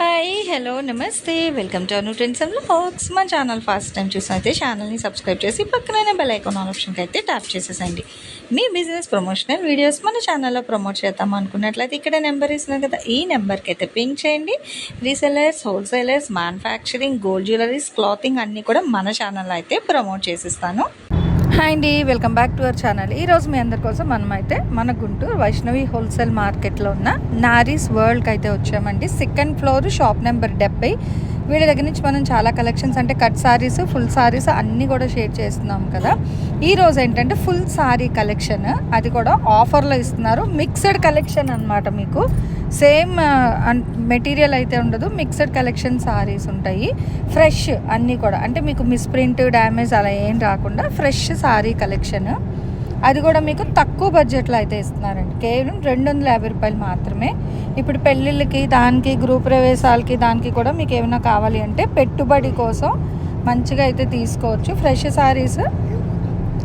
Hi hello నమస్తే welcome to Anu trends and vlogs. మా channel first time చూసినైతే ఛానల్ని subscribe చేసి పక్కనైన బెల్ ఐకాన్ ఆప్షన్కి అయితే ట్యాప్ చేసేసండి. మీ బిజినెస్ ప్రమోషనల్ వీడియోస్ మన ఛానల్లో ప్రమోట్ చేద్దాం అనుకున్నట్లయితే ఇక్కడ నెంబర్ ఇస్తున్నాను కదా, ఈ నెంబర్కి అయితే పింక్ చేయండి. Resellers, wholesalers, manufacturing, gold jewelleries, clothing అన్నీ కూడా మన ఛానల్లో అయితే ప్రమోట్ చేసిస్తాను. హాయ్ అండి, welcome back to our channel. ఈరోజు మీ అందరి కోసం మనమైతే మన గుంటూరు వైష్ణవి హోల్సేల్ మార్కెట్లో ఉన్న నారీస్ వరల్డ్కి అయితే వచ్చామండి. Second floor, shop number 70. వీళ్ళ దగ్గర నుంచి మనం చాలా కలెక్షన్స్ అంటే కట్ సారీస్, ఫుల్ సారీస్ అన్నీ కూడా షేర్ చేస్తున్నాం కదా. ఈరోజు ఏంటంటే ఫుల్ సారీ కలెక్షన్, అది కూడా ఆఫర్లో ఇస్తున్నారు. మిక్స్డ్ కలెక్షన్ అనమాట. మీకు సేమ్ మెటీరియల్ అయితే ఉండదు, మిక్స్డ్ కలెక్షన్ సారీస్ ఉంటాయి. ఫ్రెష్ అన్నీ కూడా, అంటే మీకు మిస్ప్రింట్, డ్యామేజ్ అలా ఏం రాకుండా ఫ్రెష్ సారీ కలెక్షన్. అది కూడా మీకు తక్కువ బడ్జెట్లో అయితే ఇస్తున్నారండి. కేవలం 250 రూపాయలు మాత్రమే. ఇప్పుడు పెళ్ళిళ్ళకి, దానికి గృహ ప్రవేశాలకి, దానికి కూడా మీకు ఏమైనా కావాలి అంటే పెట్టుబడి కోసం మంచిగా అయితే తీసుకోవచ్చు. ఫ్రెష్ సారీస్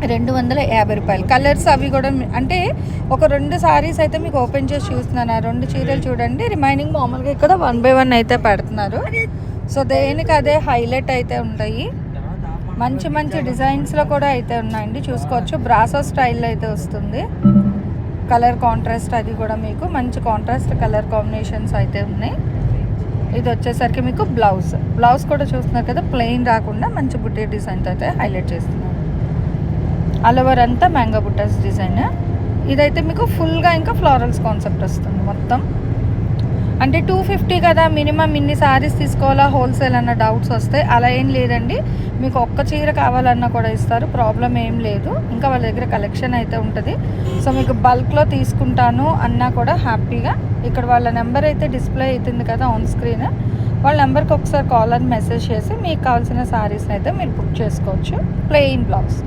250 రూపాయలు. కలర్స్ అవి కూడా అంటే ఒక 2 సారీస్ అయితే మీకు ఓపెన్ చేసి చూస్తున్నాను. ఆ 2 చీరలు చూడండి. రిమైనింగ్ మామూలుగా ఇక్కడ 1 by 1 అయితే పెడుతున్నారు. సో దేనికి అదే హైలైట్ అయితే ఉంటాయి. మంచి మంచి డిజైన్స్లో కూడా అయితే ఉన్నాయండి, చూసుకోవచ్చు. బ్రాసో స్టైల్లో అయితే వస్తుంది. కలర్ కాంట్రాస్ట్ అది కూడా మీకు మంచి కాంట్రాస్ట్ కలర్ కాంబినేషన్స్ అయితే ఉన్నాయి. ఇది వచ్చేసరికి మీకు బ్లౌజ్ కూడా చూస్తున్నారు కదా, ప్లెయిన్ రాకుండా మంచి బుట్టే డిజైన్తో అయితే హైలైట్ చేస్తున్నారు. ఆల్ ఓవర్ అంతా మ్యాంగో బుట్టాస్ డిజైన్. ఇదైతే మీకు ఫుల్గా ఇంకా ఫ్లోరల్స్ కాన్సెప్ట్ వస్తుంది మొత్తం. అంటే 250 కదా, మినిమం ఇన్ని సారీస్ తీసుకోవాలా హోల్సేల్ అన్న డౌట్స్ వస్తాయి. అలా ఏం లేదండి, మీకు ఒక్క చీర కావాలన్నా కూడా ఇస్తారు, ప్రాబ్లం ఏం లేదు. ఇంకా వాళ్ళ దగ్గర కలెక్షన్ అయితే ఉంటుంది. సో మీకు బల్క్లో తీసుకుంటాను అన్నా కూడా హ్యాపీగా ఇక్కడ వాళ్ళ నెంబర్ అయితే డిస్ప్లే అవుతుంది కదా ఆన్ స్క్రీన్. వాళ్ళ నెంబర్కి ఒకసారి కాల్ అని మెసేజ్ చేసి మీకు కావాల్సిన సారీస్ని అయితే మీరు బుక్ చేసుకోవచ్చు. ప్లెయిన్ బ్లౌజ్,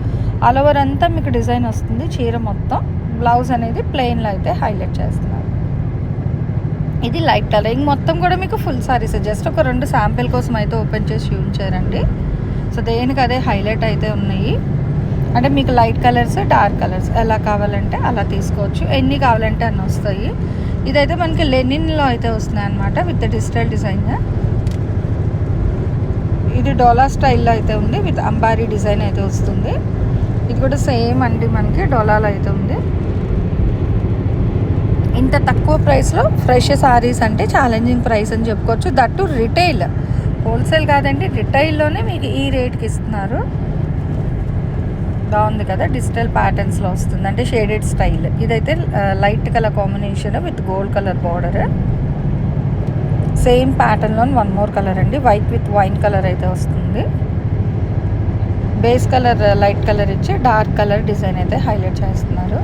ఆల్ ఓవర్ అంతా మీకు డిజైన్ వస్తుంది. చీర మొత్తం బ్లౌజ్ అనేది ప్లెయిన్లో అయితే హైలైట్ చేస్తున్నారు. ఇది లైట్ కలరింగ్ మొత్తం కూడా మీకు ఫుల్ సారీస్. జస్ట్ ఒక 2 శాంపిల్ కోసం అయితే ఓపెన్ చేసి చూపించారండి. సో దేనికి అదే హైలైట్ అయితే ఉన్నాయి. అంటే మీకు లైట్ కలర్స్, డార్క్ కలర్స్ ఎలా కావాలంటే అలా తీసుకోవచ్చు. ఎన్ని కావాలంటే అన్నీ వస్తాయి. ఇదైతే మనకి లెనిన్లో అయితే వస్తున్నాయి అనమాట, విత్ డిజిటల్ డిజైన్. ఇది డోలా స్టైల్లో అయితే ఉంది, విత్ అంబారీ డిజైన్ అయితే వస్తుంది. ఇది కూడా సేమ్ అండి, మనకి డోలాలో అయితే ఉంది. ఇంత తక్కువ ప్రైస్లో ఫ్రెష్ సారీస్ అంటే ఛాలెంజింగ్ ప్రైస్ అని చెప్పుకోవచ్చు. దట్టు రిటైల్, హోల్సేల్ కాదండి, రిటైల్లోనే మీకు ఈ రేట్కి ఇస్తున్నారు. బాగుంది కదా, డిజిటల్ ప్యాటర్న్స్లో వస్తుంది, అంటే షేడెడ్ స్టైల్. ఇదైతే light colour combination with gold colour border. Same ప్యాటర్న్లో 1 more కలర్ అండి, వైట్ విత్ వైన్ కలర్ అయితే వస్తుంది. బేస్ కలర్ లైట్ కలర్ ఇచ్చి డార్క్ కలర్ డిజైన్ అయితే హైలైట్ చేస్తున్నారు.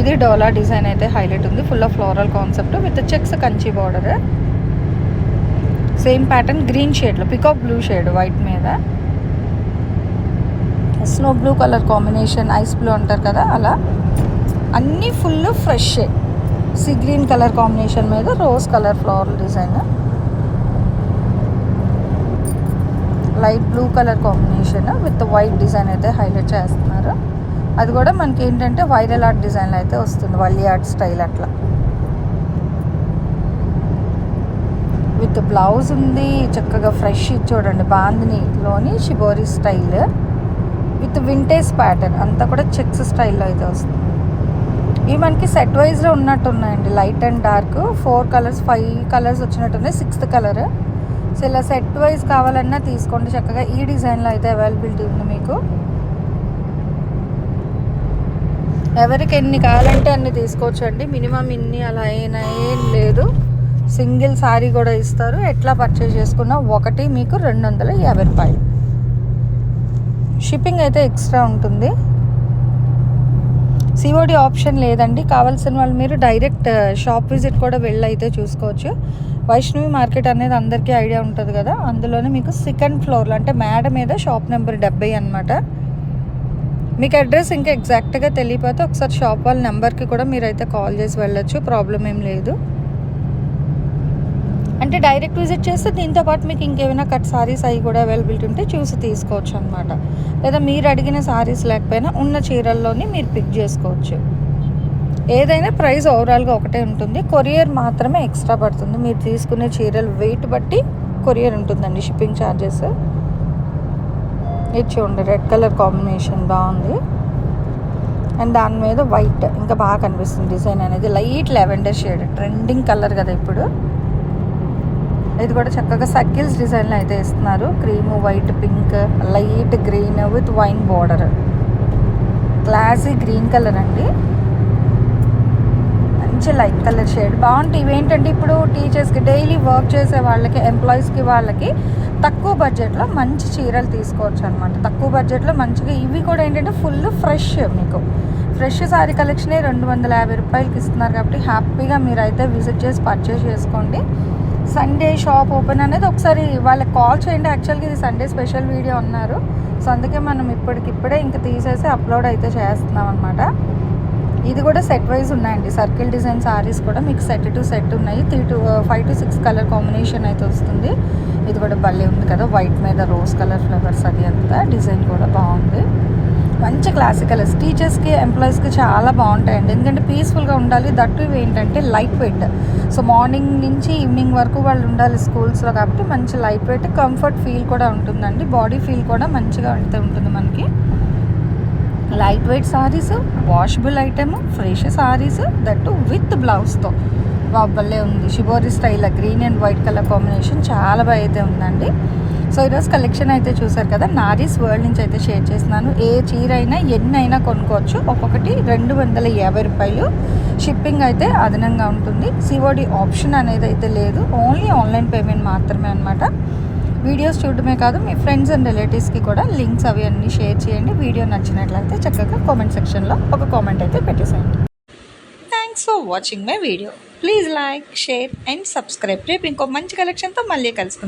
ఇది డోలా డిజైన్ అయితే హైలైట్ ఉంది, full of floral concept with checks Kanchi border. Same pattern green షేడ్లో, పికాక్ బ్లూ షేడ్ వైట్ మీద snow blue colour combination, ice blue అంటారు కదా అలా. అన్నీ full fresh. Sea green colour combination మీద rose colour floral design, light blue colour combination with white design అయితే highlight చేస్తున్నారు. అది కూడా మనకి ఏంటంటే వైరల్ ఆర్ట్ డిజైన్లో అయితే వస్తుంది, వల్లి ఆర్ట్ స్టైల్ అట్లా. విత్ బ్లౌజ్ ఉంది చక్కగా ఫ్రెష్. చూడండి, బాందినీలోని shibori style with vintage pattern అంతా కూడా చెక్స్ స్టైల్లో అయితే వస్తుంది. ఇవి మనకి సెట్ వైజ్లో ఉన్నట్టు ఉన్నాయండి, light and dark 4 colours 5 colours వచ్చినట్టున్నాయి. 6th colour. సో ఇలా సెట్ వైజ్ కావాలన్నా తీసుకోండి చక్కగా. ఈ డిజైన్లో అయితే అవైలబిలిటీ ఉంది మీకు. ఎవరికి ఎన్ని కావాలంటే అన్ని తీసుకోవచ్చు అండి, మినిమం ఇన్ని అలా ఏం లేదు. సింగిల్ సారీ కూడా ఇస్తారు. ఎట్లా పర్చేజ్ చేసుకున్నా ఒకటి మీకు 250 రూపాయలు. షిప్పింగ్ అయితే ఎక్స్ట్రా ఉంటుంది. సిఓడి ఆప్షన్ లేదండి. కావాల్సిన వాళ్ళు మీరు డైరెక్ట్ షాప్ విజిట్ కూడా వెళ్ళి అయితే చూసుకోవచ్చు. వైష్ణవి మార్కెట్ అనేది అందరికీ ఐడియా ఉంటుంది కదా, అందులోనే మీకు 2nd ఫ్లోర్లో అంటే మేడ మీద షాప్ నెంబర్ 70 అనమాట. మీకు అడ్రస్ ఇంకా ఎగ్జాక్ట్గా తెలియకపోతే ఒకసారి షాప్ వాళ్ళ నెంబర్కి కూడా మీరైతే కాల్ చేసి వెళ్ళొచ్చు, ప్రాబ్లం ఏం లేదు. అంటే డైరెక్ట్ విజిట్ చేస్తే దీంతోపాటు మీకు ఇంకేమైనా కట్ సారీస్ అవి కూడా అవైలబిలిటీ ఉంటే చూసి తీసుకోవచ్చు అనమాట. లేదా మీరు అడిగిన సారీస్ లేకపోయినా ఉన్న చీరల్లోని మీరు పిక్ చేసుకోవచ్చు. ఏదైనా ప్రైస్ ఓవరాల్గా ఒకటే ఉంటుంది. కొరియర్ మాత్రమే ఎక్స్ట్రా పడుతుంది. మీరు తీసుకునే చీరలు వెయిట్ బట్టి కొరియర్ ఉంటుందండి, షిప్పింగ్ ఛార్జెస్. ఇది చూడండి, రెడ్ కలర్ కాంబినేషన్ బాగుంది. అండ్ దాని మీద వైట్ ఇంకా బాగా కనిపిస్తుంది. డిజైన్ అనేది light lavender shade, trending colour కదా ఇప్పుడు. ఇది కూడా చక్కగా సర్కిల్స్ డిజైన్లో అయితే ఇస్తున్నారు. Cream, white, pink, light green with wine border. Classy green colour అండి, మంచి లైట్ కలర్ షేడ్ బాగుంటాయి. ఇవేంటంటే ఇప్పుడు టీచర్స్కి, డైలీ వర్క్ చేసే వాళ్ళకి, ఎంప్లాయీస్కి వాళ్ళకి తక్కువ బడ్జెట్లో మంచి చీరలు తీసుకోవచ్చు అనమాట. తక్కువ బడ్జెట్లో మంచిగా. ఇవి కూడా ఏంటంటే ఫుల్ ఫ్రెష్, మీకు ఫ్రెష్ శారీ కలెక్షనే 250 రూపాయలకి ఇస్తున్నారు. కాబట్టి హ్యాపీగా మీరైతే విజిట్ చేసి పర్చేస్ చేసుకోండి. సండే షాప్ ఓపెన్ అనేది ఒకసారి వాళ్ళకి కాల్ చేయండి. యాక్చువల్గా ఇది సండే స్పెషల్ వీడియో అన్నారు. సో అందుకే మనం ఇప్పటికిప్పుడే ఇంక తీసేసి అప్లోడ్ అయితే చేస్తున్నాం అనమాట. ఇది కూడా సెట్ వైజ్ ఉన్నాయండి. సర్కిల్ డిజైన్ సారీస్ కూడా మీకు సెట్ టు సెట్ ఉన్నాయి. 5 to 6 కలర్ కాంబినేషన్ అయితే వస్తుంది. ఇది కూడా భలే ఉంది కదా, వైట్ మీద రోజ్ కలర్ ఫ్లవర్స్, అది అంతా డిజైన్ కూడా బాగుంది. మంచి క్లాసికల్, టీచర్స్కి, ఎంప్లాయీస్కి చాలా బాగుంటాయండి. ఎందుకంటే పీస్ఫుల్గా ఉండాలి. దట్టు ఇవి ఏంటంటే లైట్ వెయిట్. సో మార్నింగ్ నుంచి ఈవినింగ్ వరకు వాళ్ళు ఉండాలి స్కూల్స్లో, కాబట్టి మంచి లైట్ వెయిట్, కంఫర్ట్ ఫీల్ కూడా ఉంటుందండి. బాడీ ఫీల్ కూడా మంచిగా అయితే ఉంటుంది మనకి. Light weight saris, washable item, fresh saris, that with బ్లౌజ్తో భలే ఉంది. Shibori style green and white colour combination చాలా బాగా అయితే ఉందండి. సో ఈరోజు కలెక్షన్ అయితే చూసారు కదా, నారీస్ వరల్డ్ నుంచి అయితే షేర్ చేస్తున్నాను. ఏ చీర అయినా ఎన్ని అయినా కొనుక్కోవచ్చు. ఒక్కొక్కటి 250 రూపాయలు. షిప్పింగ్ అయితే అదనంగా ఉంటుంది. సిఓడి ఆప్షన్ అనేది అయితే లేదు, ఓన్లీ ఆన్లైన్ పేమెంట్ మాత్రమే అనమాట. వీడియోస్ చూడటమే కాదు, మీ ఫ్రెండ్స్ అండ్ రిలేటివ్స్కి కూడా లింక్స్ అవి అన్నీ షేర్ చేయండి. వీడియో నచ్చినట్లయితే చక్కగా కామెంట్ సెక్షన్లో ఒక కామెంట్ అయితే పెట్టేసేయండి. Thanks for watching my video. Please like, share and subscribe. రేపు ఇంకో మంచి కలెక్షన్తో మళ్ళీ కలుసుకుందాం.